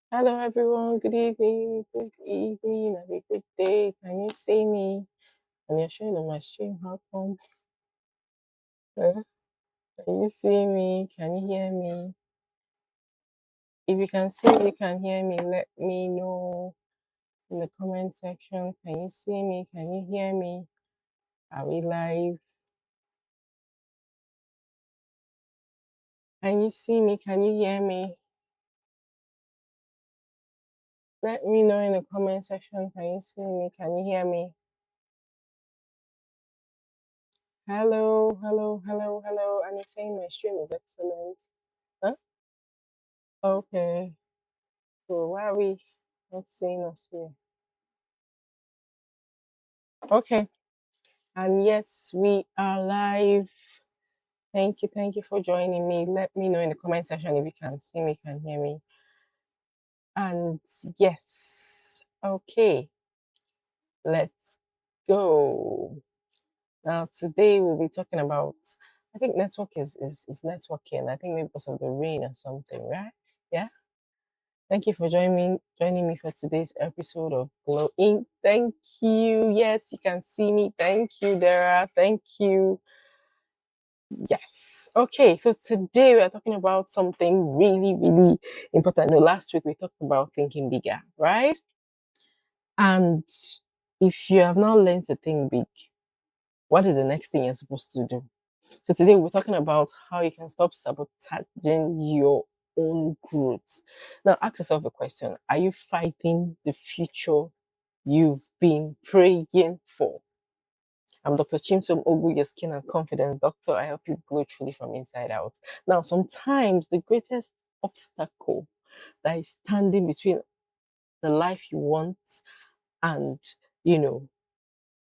Hello, everyone. And a good day. Can you see me? And you're showing on my stream. How come? Huh? Can you see me? Can you hear me? If you can see me, you can hear me. Let me know in the comment section. Can you see me? Can you hear me? Are we live? Can you see me? Can you hear me? Let me know in the comment section. Can you see me? Can you hear me? Hello, hello, hello, hello. And it's saying my stream is excellent. Huh? Okay. So why are we not seeing us here? Okay. And yes, we are live. Thank you for joining me. Let me know in the comment section if you can see me, can hear me. And yes, okay, let's go. Now today we'll be talking about, I think network is networking. I think maybe because of the rain or something, right? Yeah. Thank you for joining me for today's episode of Glow In. Thank you. Yes, you can see me. Thank you, Dara. Thank you. Yes. Okay, so today we are talking about something really, really important. No, last week we talked about thinking bigger, right? And if you have not learned to think big, what is the next thing you're supposed to do? So today we're talking about how you can stop sabotaging your own growth. Now ask yourself a question. Are you fighting the future you've been praying for? I'm Dr. Chimsom Ogu, your skin and confidence doctor. I help you grow truly from inside out. Now, sometimes the greatest obstacle that is standing between the life you want and, you know,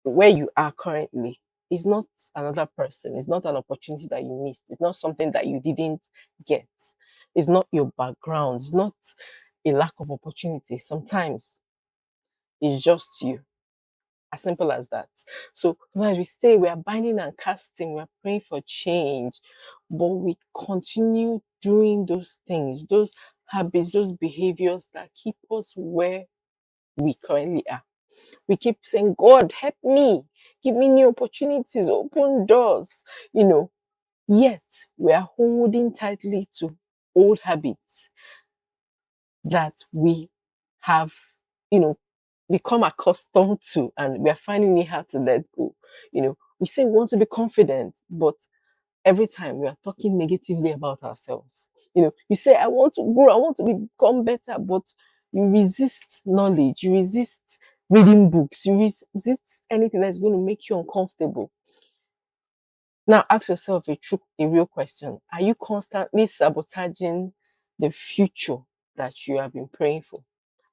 where you are currently is not another person. It's not an opportunity that you missed. It's not something that you didn't get. It's not your background. It's not a lack of opportunity. Sometimes it's just you. As simple as that. So when we say we are binding and casting, we are praying for change, but we continue doing those things, those habits, those behaviors that keep us where we currently are. We keep saying, God, help me, give me new opportunities, open doors, yet we are holding tightly to old habits that we have, you know, become accustomed to, and we are finding it hard to let go. We say we want to be confident, but every time we are talking negatively about ourselves. You say, I want to grow, I want to become better, but you resist knowledge, you resist reading books, you resist anything that's going to make you uncomfortable. Now ask yourself a real question. Are you constantly sabotaging the future that you have been praying for?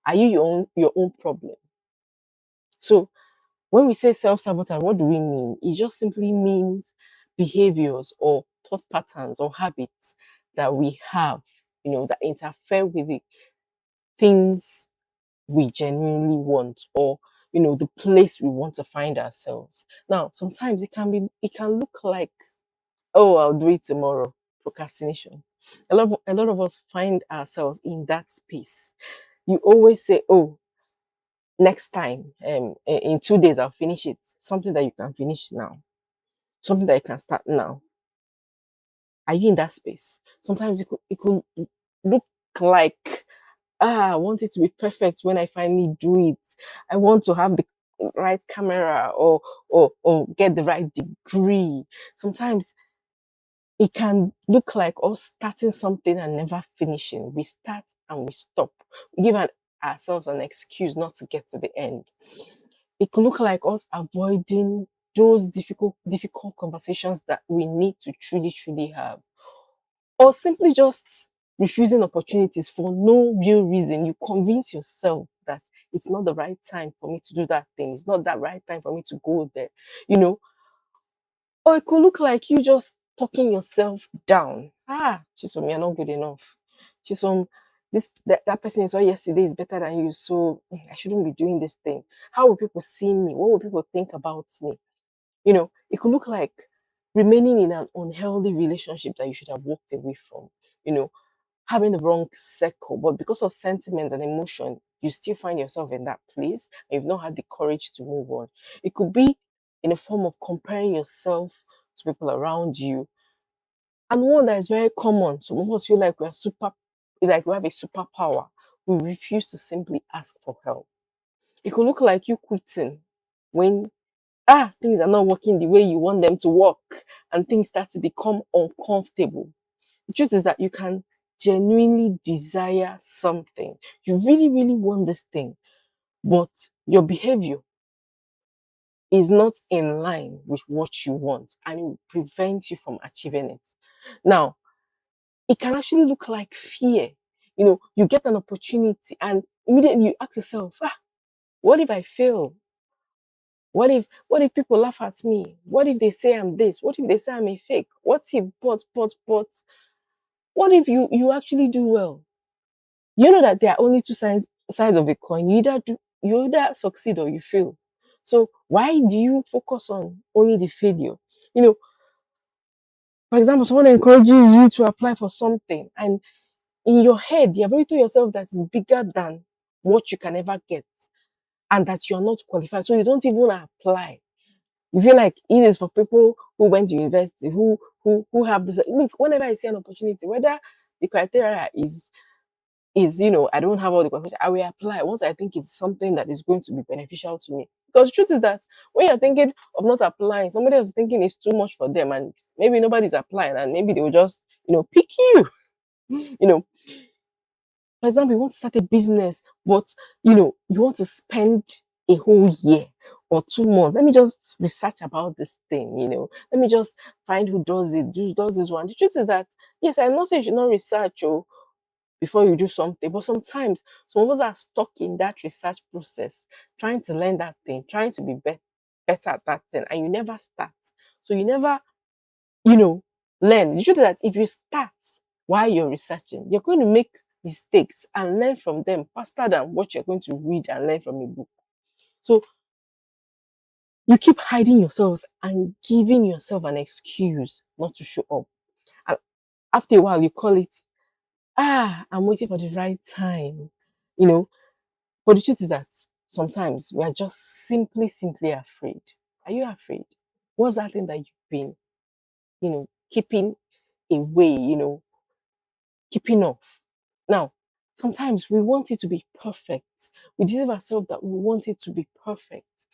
Are you your own problem? So when we say self-sabotage, what do we mean? It just simply means behaviors or thought patterns or habits that we have, that interfere with the things we genuinely want, or the place we want to find ourselves. Now, sometimes it can look like, oh, I'll do it tomorrow. Procrastination. A lot of us find ourselves in that space. You always say, oh, next time, in 2 days I'll finish it. Something that you can finish now, something that you can start now. Are you in that space? Sometimes it could look like, I want it to be perfect when I finally do it. I want to have the right camera, or get the right degree. Sometimes it can look like us starting something and never finishing. We start and we stop. We give ourselves an excuse not to get to the end. It could look like us avoiding those difficult conversations that we need to truly have, or simply just refusing opportunities for no real reason. You convince yourself that it's not the right time for me to do that thing, it's not that right time for me to go there, you know or it could look like you just talking yourself down. Chisom, you're not good enough. Chisom, that person you saw yesterday is better than you, so I shouldn't be doing this thing. How will people see me? What will people think about me? It could look like remaining in an unhealthy relationship that you should have walked away from. You know, having the wrong circle, but because of sentiment and emotion, you still find yourself in that place and you've not had the courage to move on. It could be in a form of comparing yourself to people around you. And one that is very common, some of us feel like like we have a superpower. We refuse to simply ask for help. It could look like you quitting when things are not working the way you want them to work and things start to become uncomfortable. The truth is that you can genuinely desire something. You really, really want this thing, but your behavior is not in line with what you want and it will prevent you from achieving it. Now, it can actually look like fear. You get an opportunity and immediately you ask yourself, what if I fail? What if people laugh at me? What if they say I'm this? What if they say I'm a fake? What if but what if you actually do well? You know that there are only two sides of a coin. You either succeed or you fail. So why do you focus on only the failure? You know, for example, someone encourages you to apply for something, and in your head, you have already told yourself that it's bigger than what you can ever get, and that you're not qualified. So you don't even apply. You feel like it is for people who went to university, who have this. Look, whenever I see an opportunity, whether the criteria is I don't have all the qualifications, I will apply once I think it's something that is going to be beneficial to me. Because the truth is that when you're thinking of not applying, somebody else is thinking it's too much for them, and maybe nobody's applying, and maybe they will just pick you. you know, for example, you want to start a business, but you want to spend a whole year or 2 months. Let me just research about this thing. Let me just find who does it, who does this one. The truth is that yes, I'm not saying you should not research before you do something. But sometimes some of us are stuck in that research process, trying to learn that thing, trying to be better at that thing, and you never start. So you never, you know, learn. The truth is that if you start while you're researching, you're going to make mistakes and learn from them faster than what you're going to read and learn from a book. So you keep hiding yourselves and giving yourself an excuse not to show up. And after a while, you call it, I'm waiting for the right time. You know, But the truth is that sometimes we are just simply afraid. Are you afraid? What's that thing that you've been, keeping away, keeping off? Now, sometimes we want it to be perfect. We deceive ourselves that we want it to be perfect.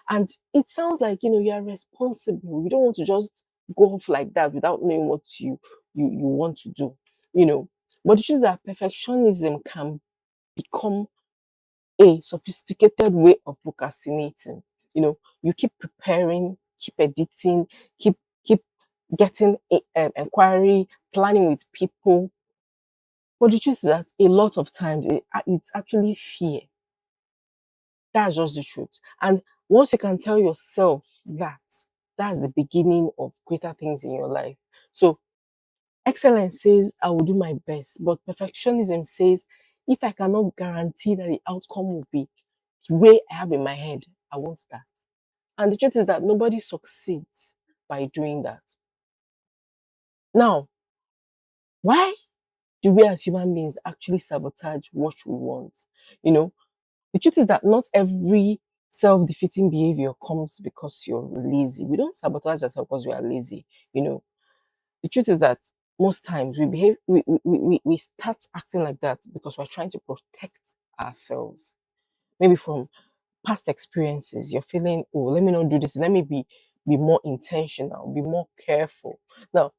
And it sounds like, you are responsible. You don't want to just go off like that without knowing what you want to do, you know. But the truth is that perfectionism can become a sophisticated way of procrastinating. You keep preparing, keep editing, keep getting inquiry, planning with people. But the truth is that a lot of times it's actually fear. That's just the truth. And once you can tell yourself that, that's the beginning of greater things in your life. So excellence says, I will do my best, but perfectionism says, if I cannot guarantee that the outcome will be the way I have in my head, I won't start. And the truth is that nobody succeeds by doing that. Now, why do we as human beings actually sabotage what we want? You know, the truth is that not every self-defeating behavior comes because you're lazy. We don't sabotage ourselves because we are lazy. You know, the truth is that most times we start acting like that because we're trying to protect ourselves. Maybe from past experiences, you're feeling, oh, let me not do this. Let me be more intentional, be more careful. Now,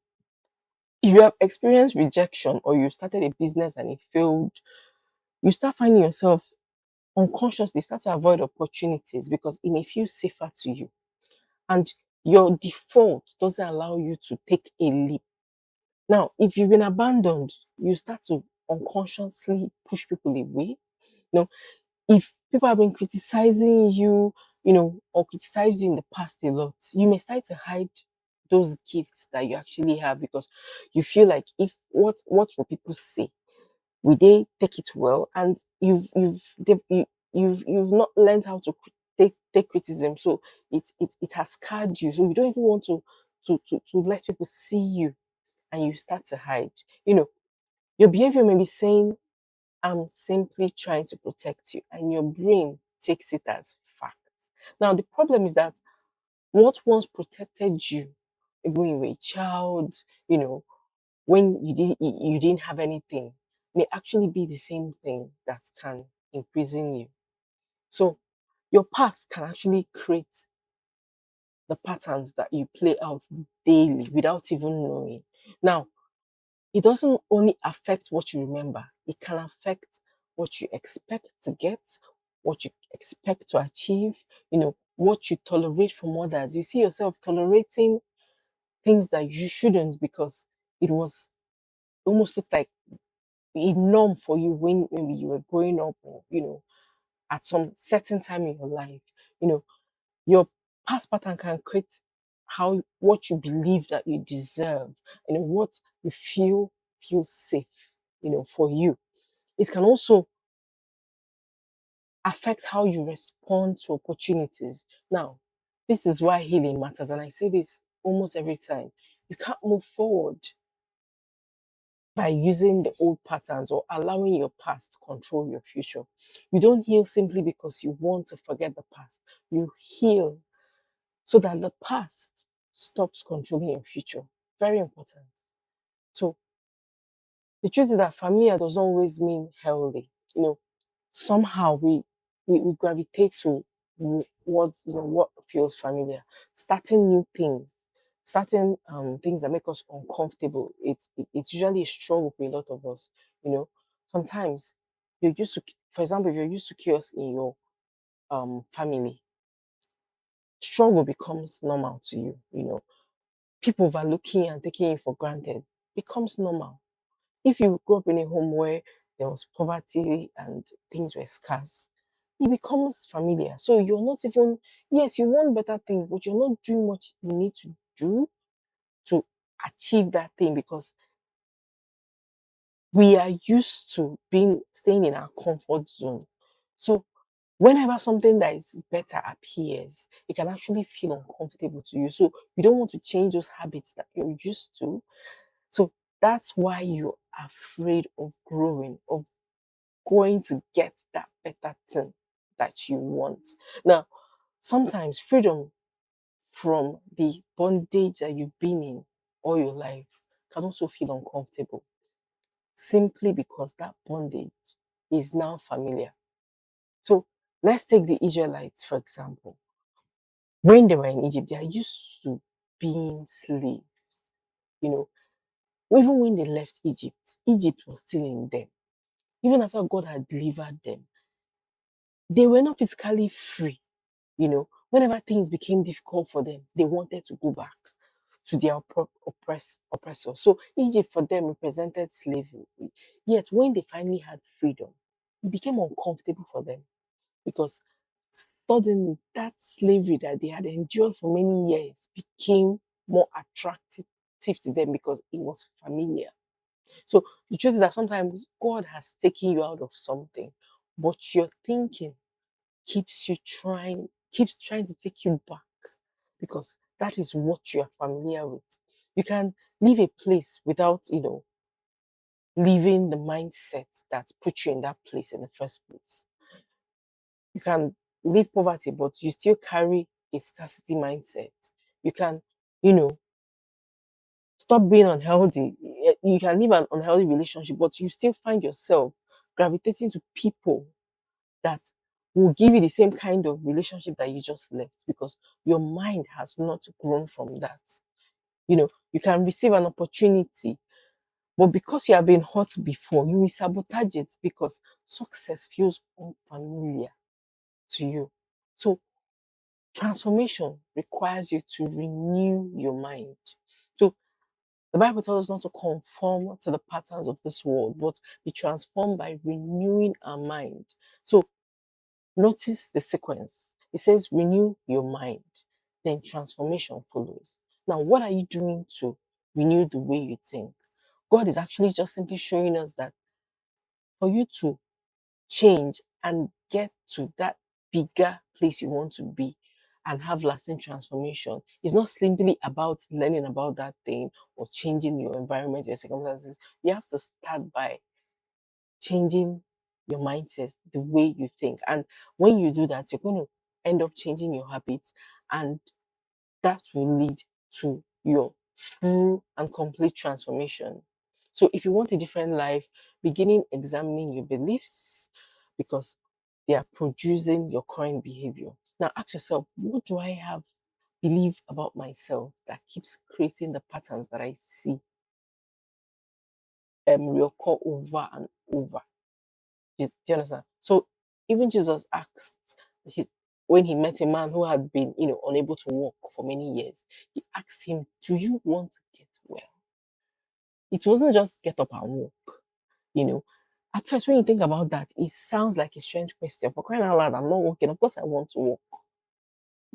if you have experienced rejection or you started a business and it failed, you start finding yourself unconsciously start to avoid opportunities because it may feel safer to you. And your default doesn't allow you to take a leap. Now, if you've been abandoned, you start to unconsciously push people away. You know, if people have been criticizing you, or criticized you in the past a lot, you may start to hide those gifts that you actually have because you feel like if what will people say? Will they take it well? And you've not learned how to take criticism, so it has scarred you. So you don't even want to let people see you, and you start to hide. You know, Your behavior may be saying, I'm simply trying to protect you, and your brain takes it as fact. Now, the problem is that what once protected you when you were a child, you know, when you didn't have anything, may actually be the same thing that can imprison you. So your past can actually create the patterns that you play out daily without even knowing. Now, it doesn't only affect what you remember, it can affect what you expect to get, what you expect to achieve, what you tolerate from others. You see yourself tolerating things that you shouldn't because it was almost looked like a norm for you when maybe you were growing up, or at some certain time in your life. You know, your past pattern can create how what you believe that you deserve, what you feel safe, for you. It can also affect how you respond to opportunities. Now, this is why healing matters, and I say this almost every time. You can't move forward by using the old patterns or allowing your past to control your future. You don't heal simply because you want to forget the past. You heal so that the past stops controlling your future. Very important. So the truth is that familiar doesn't always mean healthy. Somehow we gravitate to what feels familiar. Starting new things, starting things that make us uncomfortable. It's usually a struggle for a lot of us. Sometimes you're used to, for example, if you're used to chaos in your family, struggle becomes normal to you. People overlooking and taking it for granted becomes normal. If you grew up in a home where there was poverty and things were scarce, it becomes familiar. So you're not even, yes, you want better things, but you're not doing what you need to do to achieve that thing because we are used to staying in our comfort zone. So whenever something that is better appears, it can actually feel uncomfortable to you. So you don't want to change those habits that you're used to. So that's why you're afraid of growing, of going to get that better thing that you want. Now, sometimes freedom from the bondage that you've been in all your life can also feel uncomfortable simply because that bondage is now familiar. So let's take the Israelites, for example. When they were in Egypt, they are used to being slaves. You know, even when they left Egypt, Egypt was still in them. Even after God had delivered them, they were not physically free. Whenever things became difficult for them, they wanted to go back to their oppressor. So Egypt for them represented slavery. Yet when they finally had freedom, it became uncomfortable for them because suddenly that slavery that they had endured for many years became more attractive to them because it was familiar. So the truth is that sometimes God has taken you out of something, but your thinking keeps trying to take you back because that is what you are familiar with. You can leave a place without, leaving the mindset that put you in that place in the first place. You can leave poverty, but you still carry a scarcity mindset. You can, you know, stop being unhealthy. You can live an unhealthy relationship, but you still find yourself gravitating to people that will give you the same kind of relationship that you just left because your mind has not grown from that. You can receive an opportunity, but because you have been hurt before, you will sabotage it because success feels unfamiliar to you. So transformation requires you to renew your mind. So the Bible tells us not to conform to the patterns of this world, but be transformed by renewing our mind. So notice the sequence. It says renew your mind, then transformation follows. Now, what are you doing to renew the way you think? God is actually just simply showing us that for you to change and get to that bigger place you want to be, and have lasting transformation, it's not simply about learning about that thing or changing your environment, your circumstances. You have to start by changing your mindset, the way you think. And when you do that, you're going to end up changing your habits, and that will lead to your true and complete transformation. So, if you want a different life, beginning examining your beliefs because they are producing your current behavior. Now, ask yourself, what do I have believe about myself that keeps creating the patterns that I see reoccur over and over? Do you understand? So even Jesus asked he, when he met a man who had been, unable to walk for many years, he asked him, "Do you want to get well?" It wasn't just get up and walk, you know. At first, when you think about that, it sounds like a strange question. For crying out loud, I'm not walking. Of course, I want to walk.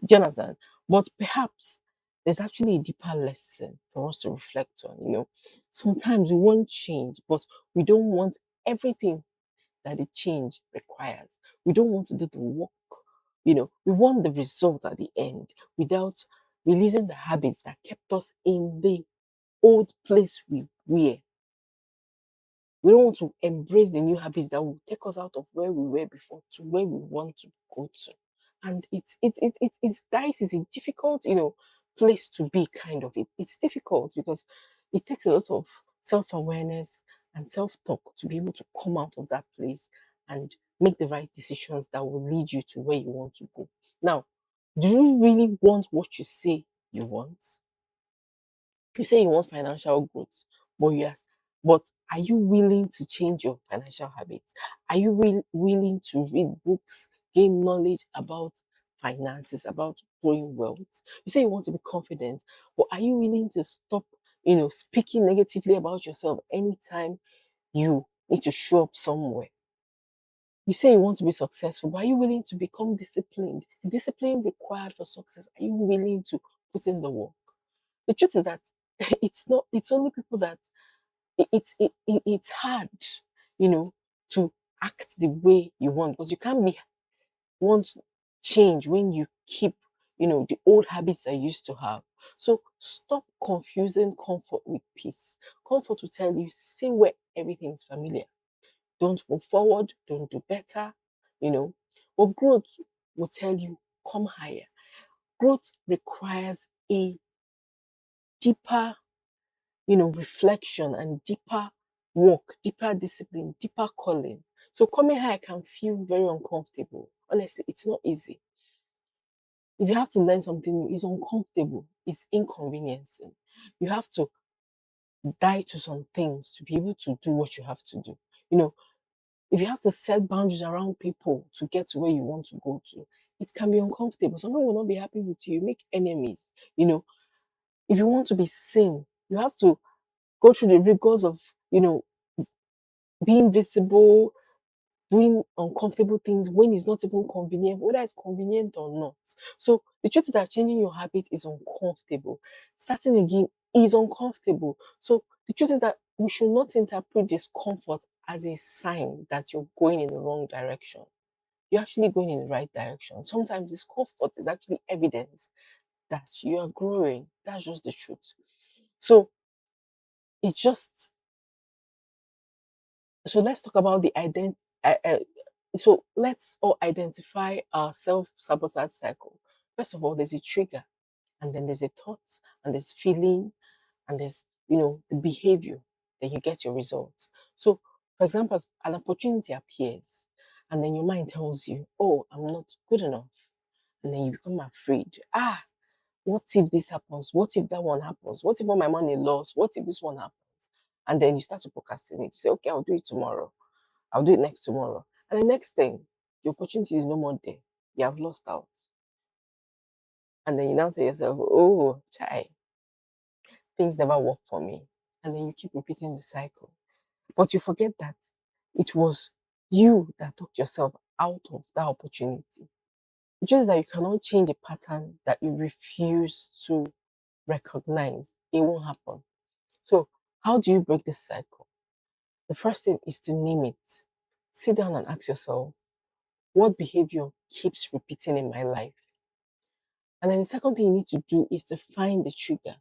Do you understand? But perhaps there's actually a deeper lesson for us to reflect on. Sometimes we want change, but we don't want everything that the change requires. We don't want to do the work. We want the result at the end without releasing the habits that kept us in the old place we were. We don't want to embrace the new habits that will take us out of where we were before to where we want to go to. And it's dicey, it's a difficult, place to be kind of. It's difficult because it takes a lot of self-awareness and self-talk to be able to come out of that place and make the right decisions that will lead you to where you want to go. Now, do you really want what you say you want? You say you want financial growth, but but are you willing to change your financial habits? Are you willing to read books, gain knowledge about finances, about growing wealth? You say you want to be confident, but are you willing to stop, speaking negatively about yourself anytime you need to show up somewhere? You say you want to be successful, but are you willing to become disciplined? The discipline required for success, are you willing to put in the work? The truth is that it's only people that it's hard, you know, to act the way you want, because you can't be want change when you keep, the old habits I used to have. So stop confusing comfort with peace. Comfort will tell you, stay where everything is familiar. Don't move forward, don't do better, you know. But growth will tell you, come higher. Growth requires a deeper, reflection and deeper work, deeper discipline, deeper calling. So coming high can feel very uncomfortable. Honestly, it's not easy. If you have to learn something new, it's uncomfortable, it's inconveniencing. You have to die to some things to be able to do what you have to do. You know, if you have to set boundaries around people to get to where you want to go to, it can be uncomfortable. Someone will not be happy with you. You make enemies. If you want to be seen, you have to go through the rigors of, being visible, doing uncomfortable things when it's not even convenient, whether it's convenient or not. So the truth is that changing your habit is uncomfortable. Starting again is uncomfortable. So the truth is that we should not interpret discomfort as a sign that you're going in the wrong direction. You're actually going in the right direction. Sometimes discomfort is actually evidence that you are growing. That's just the truth. So it's just so let's talk about the identity. So let's all identify our self-sabotage cycle. First of all, there's a trigger, and then there's a thought, and there's feeling, and there's the behavior. Then you get your results. So, for example, an opportunity appears, and then your mind tells you, "Oh, I'm not good enough," and then you become afraid. What if this happens? What if that one happens? What if all my money lost? What if this one happens? And then you start to procrastinate. You say, "Okay, I'll do it tomorrow. I'll do it next tomorrow." And the next thing, the opportunity is no more there. You have lost out. And then you now tell yourself, "Oh, chai, things never work for me." And then you keep repeating the cycle. But you forget that it was you that took yourself out of that opportunity. It's just that you cannot change a pattern that you refuse to recognize. It won't happen. So, how do you break this cycle? The first thing is to name it. Sit down and ask yourself, what behavior keeps repeating in my life? And then the second thing you need to do is to find the trigger.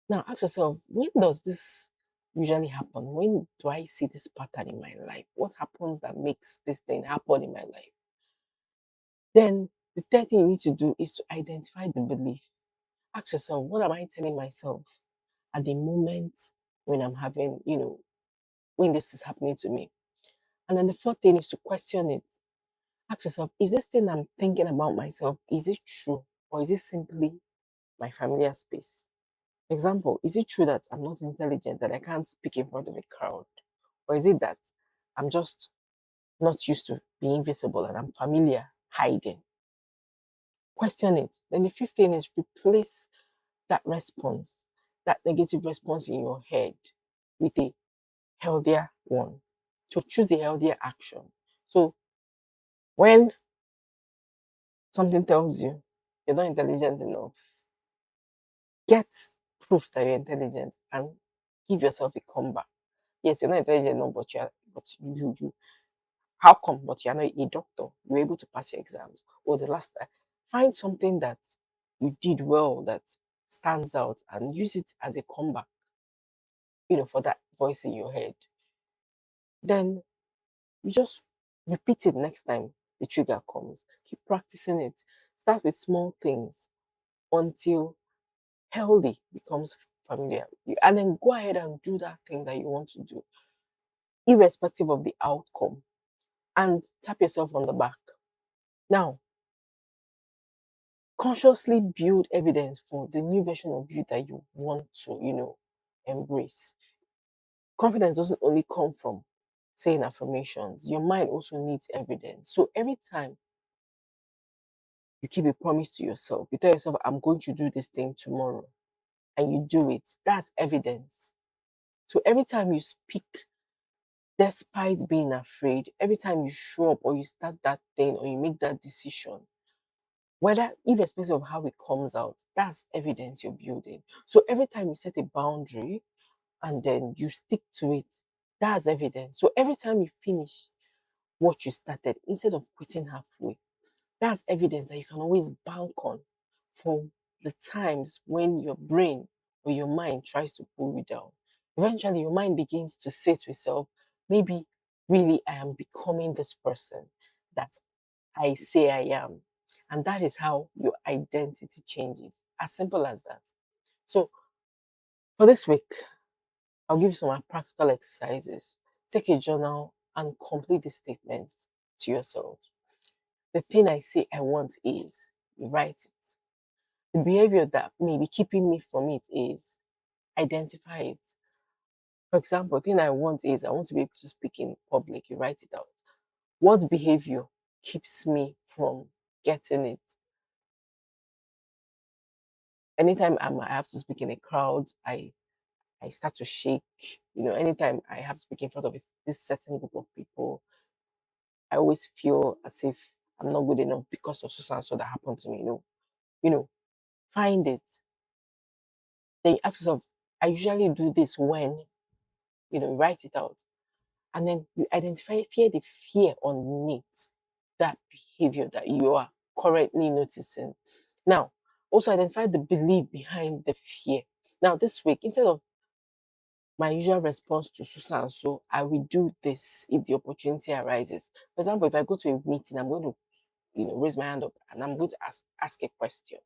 Now ask yourself, when does this usually happen? When do I see this pattern in my life? What happens that makes this thing happen in my life? Then the third thing you need to do is to identify the belief. Ask yourself, what am I telling myself at the moment when I'm having, when this is happening to me? And then the fourth thing is to question it. Ask yourself, is this thing I'm thinking about myself, is it true? Or is it simply my familiar space? For example, is it true that I'm not intelligent, that I can't speak in front of a crowd? Or is it that I'm just not used to being visible and I'm familiar hiding? Question it. Then the fifth thing is replace that response, that negative response in your head with a healthier one. So choose a healthier action. So when something tells you you're not intelligent enough, get proof that you're intelligent and give yourself a comeback. Yes, you're not intelligent enough, but you how come? But you're not a doctor. You're able to pass your exams. Or the last time, find something that you did well that stands out and use it as a comeback, for that voice in your head. Then you just repeat it next time the trigger comes. Keep practicing it. Start with small things until healthy becomes familiar. And then go ahead and do that thing that you want to do, irrespective of the outcome, and tap yourself on the back. Now, consciously build evidence for the new version of you that you want to, embrace. Confidence doesn't only come from saying affirmations, your mind also needs evidence. So every time you keep a promise to yourself, you tell yourself, I'm going to do this thing tomorrow, and you do it, that's evidence. So every time you speak, despite being afraid, every time you show up or you start that thing or you make that decision, whether irrespective of how it comes out, that's evidence you're building. So every time you set a boundary and then you stick to it, that's evidence. So every time you finish what you started, instead of quitting halfway, that's evidence that you can always bank on for the times when your brain or your mind tries to pull you down. Eventually, your mind begins to say to itself, maybe really I am becoming this person that I say I am. And that is how your identity changes. As simple as that. So for this week, I'll give you some practical exercises. Take a journal and complete the statements to yourself. The thing I say I want is, you write it. The behavior that may be keeping me from it is, identify it. For example, the thing I want is, I want to be able to speak in public. You write it out. What behavior keeps me from getting it? Anytime I have to speak in a crowd, I start to shake. Anytime I have to speak in front of this certain group of people, I always feel as if I'm not good enough because of so and so that happened to me. You know, find it. Then you ask yourself, I usually do this when, write it out. And then you identify the fear underneath that behavior that you are currently noticing. Now, also identify the belief behind the fear. Now, this week, instead of my usual response to Susan, so I will do this if the opportunity arises. For example, if I go to a meeting, I'm going to raise my hand up and I'm going to ask a question.